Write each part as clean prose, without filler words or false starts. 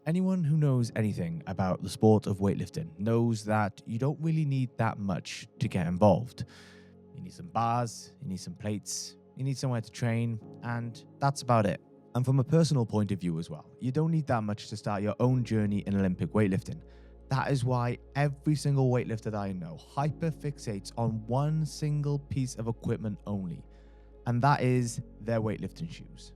Anyone who knows anything about the sport of weightlifting knows that you don't really need that much to get involved. You need some bars, you need some plates, you need somewhere to train, and that's about it. And from a personal point of view as well, you don't need that much to start your own journey in Olympic weightlifting. That is why every single weightlifter that I know hyperfixates on one single piece of equipment only, and that is their weightlifting shoes.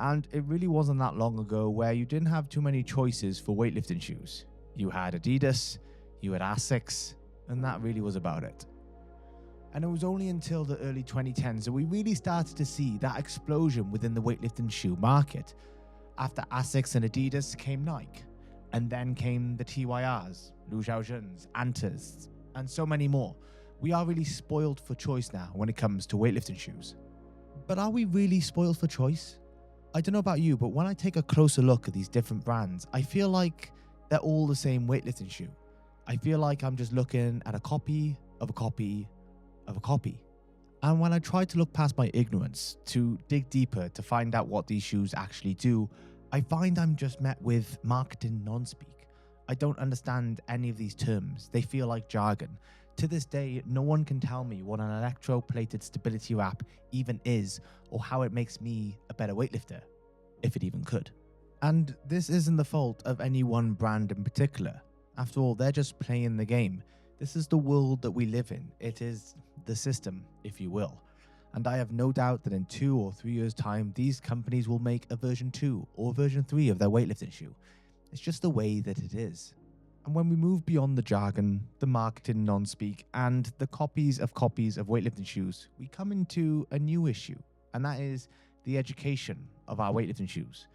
And it really wasn't that long ago where you didn't have too many choices for weightlifting shoes. You had Adidas, you had Asics, and that really was about it. And it was only until the early 2010s that we really started to see that explosion within the weightlifting shoe market. After Asics and Adidas came Nike, and then came the TYRs, Lu Xiaojuns, Antas, and so many more. We are really spoiled for choice now when it comes to weightlifting shoes. But are we really spoiled for choice? I don't know about you, but when I take a closer look at these different brands, I feel like they're all the same weightlifting shoe. I feel like I'm just looking at a copy of a copy of a copy. And when I try to look past my ignorance to dig deeper to find out what these shoes actually do, I find I'm just met with marketing non-speak. I don't understand any of these terms. They feel like jargon. To this day, no one can tell me what an electroplated stability wrap even is or how it makes me a better weightlifter, if it even could. And this isn't the fault of any one brand in particular. After all, they're just playing the game. This is the world that we live in. It is the system, if you will. And I have no doubt that in 2 or 3 years' time, these companies will make a version 2 or version 3 of their weightlifting shoe. It's just the way that it is. And when we move beyond the jargon, the marketing non-speak, and the copies of weightlifting shoes, we come into a new issue, and that is the education of our weightlifting shoes.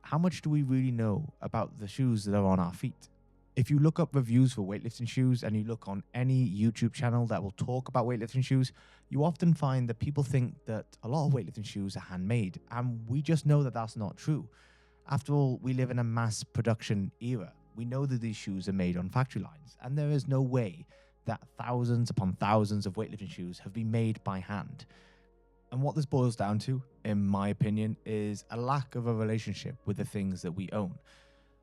How much do we really know about the shoes that are on our feet? If you look up reviews for weightlifting shoes and you look on any YouTube channel that will talk about weightlifting shoes, you often find that people think that a lot of weightlifting shoes are handmade, and we just know that that's not true. After all, we live in a mass production era. We know that these shoes are made on factory lines, and there is no way that thousands upon thousands of weightlifting shoes have been made by hand. And what this boils down to, in my opinion, is a lack of a relationship with the things that we own.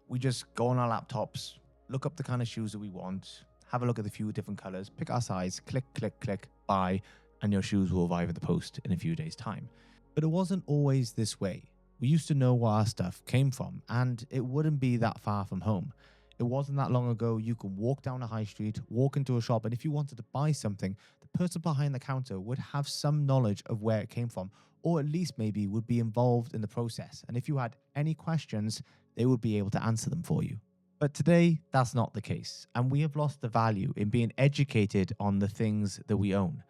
We just go on our laptops, look up the kind of shoes that we want, have a look at a few different colors, pick our size, click, click, click, buy, and your shoes will arrive at the post in a few days' time. But it wasn't always this way. We used to know where our stuff came from, and it wouldn't be that far from home. It wasn't that long ago you could walk down a high street, walk into a shop, and if you wanted to buy something, the person behind the counter would have some knowledge of where it came from, or at least maybe would be involved in the process. And if you had any questions, they would be able to answer them for you. But today, that's not the case, and we have lost the value in being educated on the things that we own.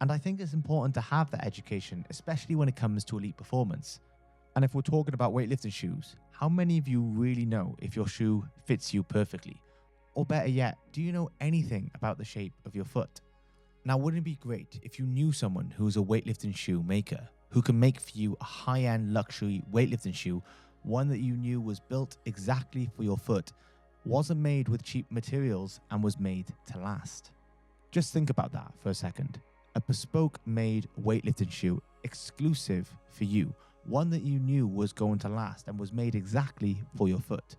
And I think it's important to have that education, especially when it comes to elite performance. And if we're talking about weightlifting shoes, how many of you really know if your shoe fits you perfectly? Or better yet, do you know anything about the shape of your foot? Now, wouldn't it be great if you knew someone who's a weightlifting shoe maker, who can make for you a high-end luxury weightlifting shoe, one that you knew was built exactly for your foot, wasn't made with cheap materials, and was made to last? Just think about that for a second. A bespoke made weightlifting shoe exclusive for you, one that you knew was going to last and was made exactly for your foot.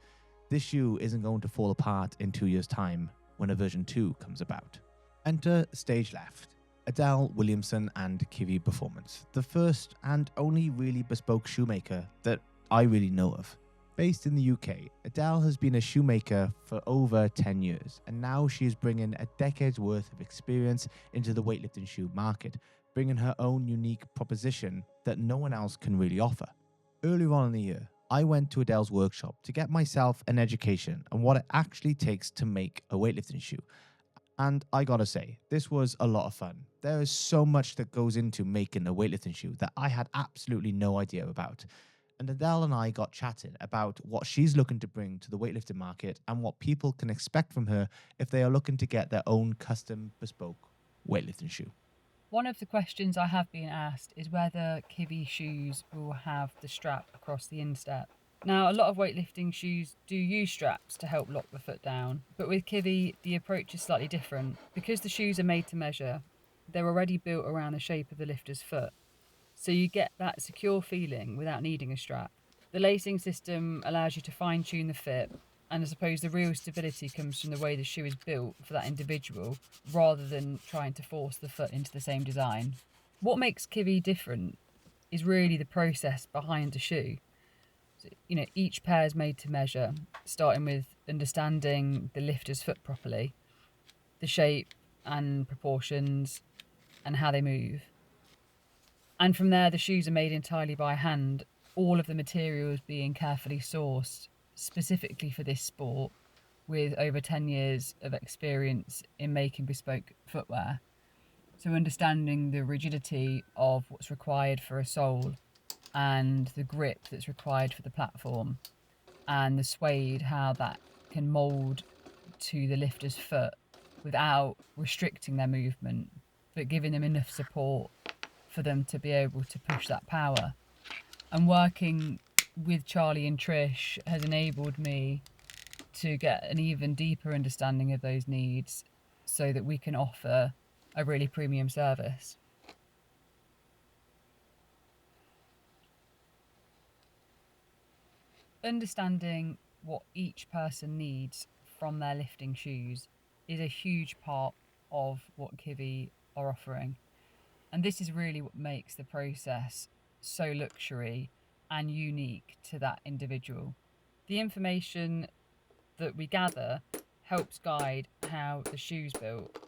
This shoe isn't going to fall apart in 2 years' time when a version 2 comes about. Enter stage left, Adele Williamson and Kivi Performance, the first and only really bespoke shoemaker that I really know of. Based in the UK, Adele has been a shoemaker for over 10 years, and now she is bringing a decade's worth of experience into the weightlifting shoe market, bringing her own unique proposition that no one else can really offer. Earlier on in the year, I went to Adele's workshop to get myself an education on what it actually takes to make a weightlifting shoe. And I gotta say, this was a lot of fun. There is so much that goes into making a weightlifting shoe that I had absolutely no idea about. And Adele and I got chatting about what she's looking to bring to the weightlifting market and what people can expect from her if they are looking to get their own custom bespoke weightlifting shoe. One of the questions I have been asked is whether Kivi shoes will have the strap across the instep. Now, a lot of weightlifting shoes do use straps to help lock the foot down, but with Kivi, the approach is slightly different. Because the shoes are made to measure, they're already built around the shape of the lifter's foot, so you get that secure feeling without needing a strap. The lacing system allows you to fine-tune the fit, And I suppose the real stability comes from the way the shoe is built for that individual rather than trying to force the foot into the same design. What makes Kivi different is really the process behind the shoe. So, each pair is made to measure, starting with understanding the lifter's foot properly, the shape and proportions, and how they move. And from there, the shoes are made entirely by hand, all of the materials being carefully sourced specifically for this sport, with over 10 years of experience in making bespoke footwear. So understanding the rigidity of what's required for a sole and the grip that's required for the platform and the suede, how that can mould to the lifter's foot without restricting their movement, but giving them enough support for them to be able to push that power. And working with Charlie and Trish has enabled me to get an even deeper understanding of those needs so that we can offer a really premium service. Understanding what each person needs from their lifting shoes is a huge part of what Kivi are offering. And this is really what makes the process so luxury and unique to that individual. The information that we gather helps guide how the shoe's built.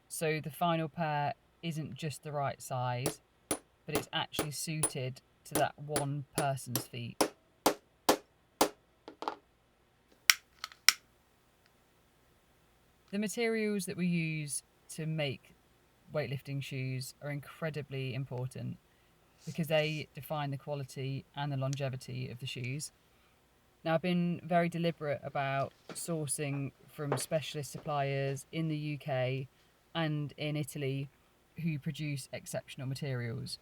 So the final pair isn't just the right size, but it's actually suited to that one person's feet. The materials that we use to make weightlifting shoes are incredibly important because they define the quality and the longevity of the shoes. Now, I've been very deliberate about sourcing from specialist suppliers in the UK and in Italy who produce exceptional materials.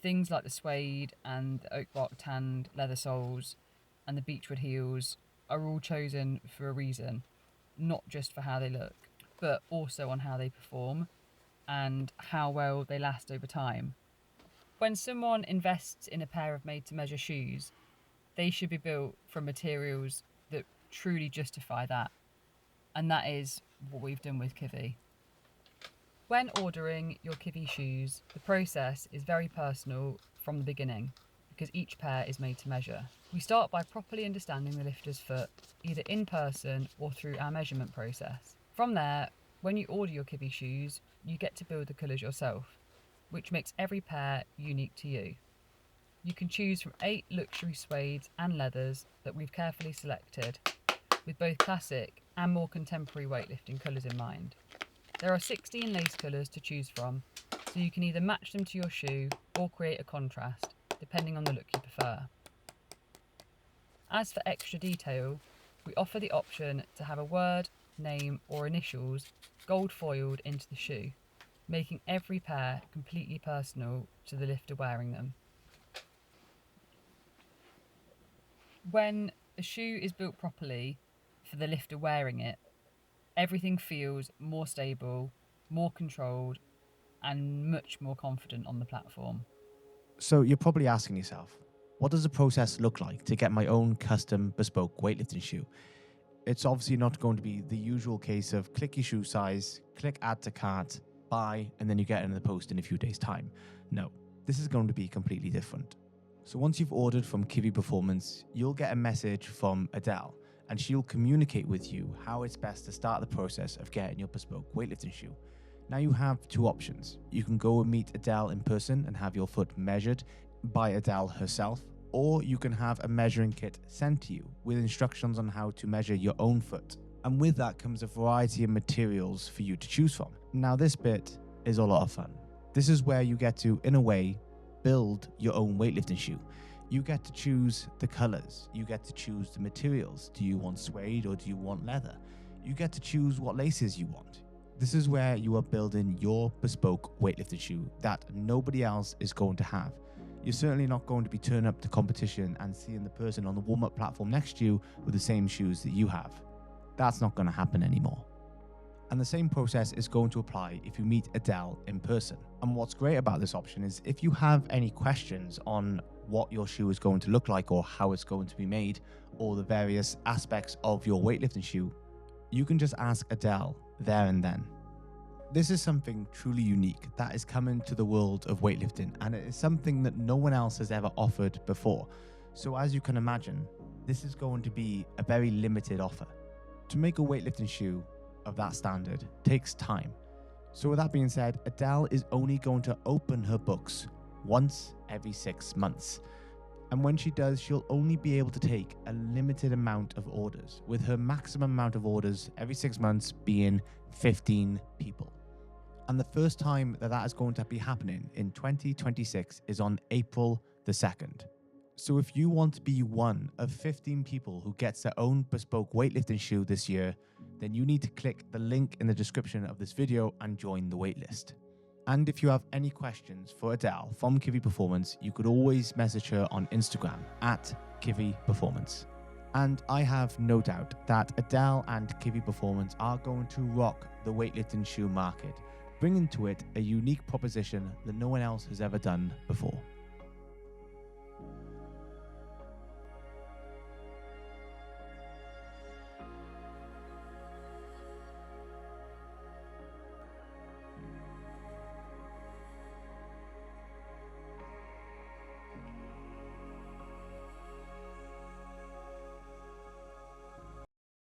Things like the suede and the oak bark tanned leather soles and the beechwood heels are all chosen for a reason, not just for how they look, but also on how they perform and how well they last over time. When someone invests in a pair of made-to-measure shoes, they should be built from materials that truly justify that, and that is what we've done with Kivi. When ordering your Kivi shoes, the process is very personal from the beginning because each pair is made to measure. We start by properly understanding the lifter's foot, either in person or through our measurement process. From there, when you order your Kivi shoes, you get to build the colours yourself, which makes every pair unique to you. You can choose from 8 luxury suedes and leathers that we've carefully selected, with both classic and more contemporary weightlifting colours in mind. There are 16 lace colours to choose from, so you can either match them to your shoe or create a contrast, depending on the look you prefer. As for extra detail, we offer the option to have a word, name or initials gold foiled into the shoe, making every pair completely personal to the lifter wearing them. When a shoe is built properly for the lifter wearing it, everything feels more stable, more controlled, and much more confident on the platform. So you're probably asking yourself, what does the process look like to get my own custom bespoke weightlifting shoe? It's obviously not going to be the usual case of click your shoe size, click add to cart, buy, and then you get it in the post in a few days' time. No, this is going to be completely different. So once you've ordered from Kivi Performance, you'll get a message from Adele, and she'll communicate with you how it's best to start the process of getting your bespoke weightlifting shoe. Now you have 2 options. You can go and meet Adele in person and have your foot measured by Adele herself, or you can have a measuring kit sent to you with instructions on how to measure your own foot. And with that comes a variety of materials for you to choose from. Now this bit is a lot of fun. This is where you get to, in a way, build your own weightlifting shoe. You get to choose the colors. You get to choose the materials. Do you want suede or do you want leather? You get to choose what laces you want. This is where you are building your bespoke weightlifting shoe that nobody else is going to have. You're certainly not going to be turning up to competition and seeing the person on the warm-up platform next to you with the same shoes that you have. That's not going to happen anymore. And the same process is going to apply if you meet Adele in person. And what's great about this option is if you have any questions on what your shoe is going to look like or how it's going to be made or the various aspects of your weightlifting shoe, you can just ask Adele there and then. This is something truly unique that is coming to the world of weightlifting, and it is something that no one else has ever offered before. So as you can imagine, this is going to be a very limited offer. To make a weightlifting shoe of that standard takes time. So with that being said, Adele is only going to open her books once every 6 months. And when she does, she'll only be able to take a limited amount of orders, with her maximum amount of orders every 6 months being 15 people. And the first time that is going to be happening in 2026 is on April the 2nd. So if you want to be one of 15 people who gets their own bespoke weightlifting shoe this year, then you need to click the link in the description of this video and join the waitlist. And if you have any questions for Adele from Kivi Performance, you could always message her on Instagram at Kivi Performance. And I have no doubt that Adele and Kivi Performance are going to rock the weightlifting shoe market, bringing to it a unique proposition that no one else has ever done before.